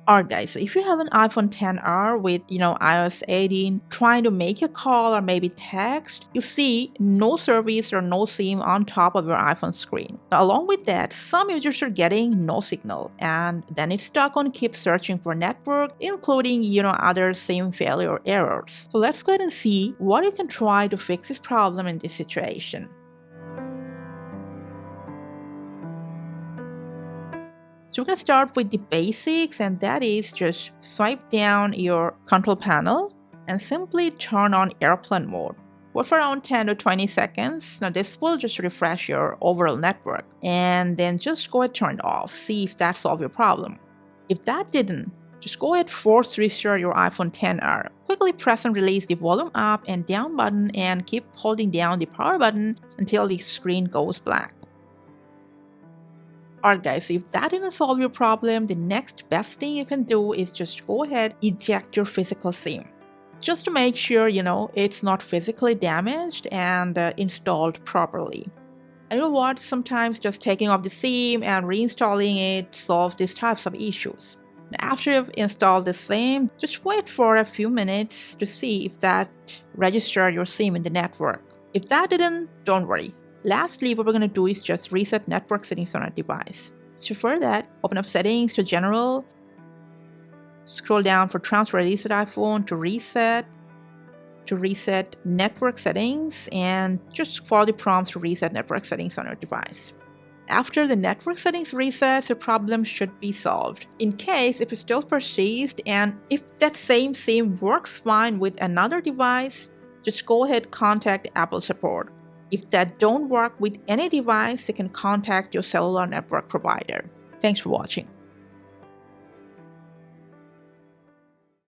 Alright guys, so if you have an iPhone XR with iOS 18 trying to make a call or maybe text, you see no service or no SIM on top of your iPhone screen. Now along with that, some users are getting no signal and then it's stuck on keep searching for network, including other SIM failure errors. So let's go ahead and see what you can try to fix this problem in this situation. So we're going to start with the basics, and that is just swipe down your control panel and simply turn on airplane mode. Wait for around 10 to 20 seconds. Now this will just refresh your overall network, and then just go ahead and turn it off. See if that solves your problem. If that didn't, just go ahead and force restart your iPhone XR. Quickly press and release the volume up and down button and keep holding down the power button until the screen goes black. Alright guys, if that didn't solve your problem, the next best thing you can do is just go ahead, eject your physical SIM. Just to make sure, it's not physically damaged and installed properly. And you know what, sometimes just taking off the SIM and reinstalling it solves these types of issues. After you've installed the SIM, just wait for a few minutes to see if that registered your SIM in the network. If that didn't, don't worry. Lastly, what we're going to do is just reset network settings on our device. So for that, open up settings to general, scroll down for transfer reset iPhone to reset network settings, and just follow the prompts to reset network settings on your device. After the network settings resets, the problem should be solved. In case if it still persists and if that same SIM works fine with another device, just go ahead and contact Apple support. If that don't work with any device, you can contact your cellular network provider. Thanks for watching.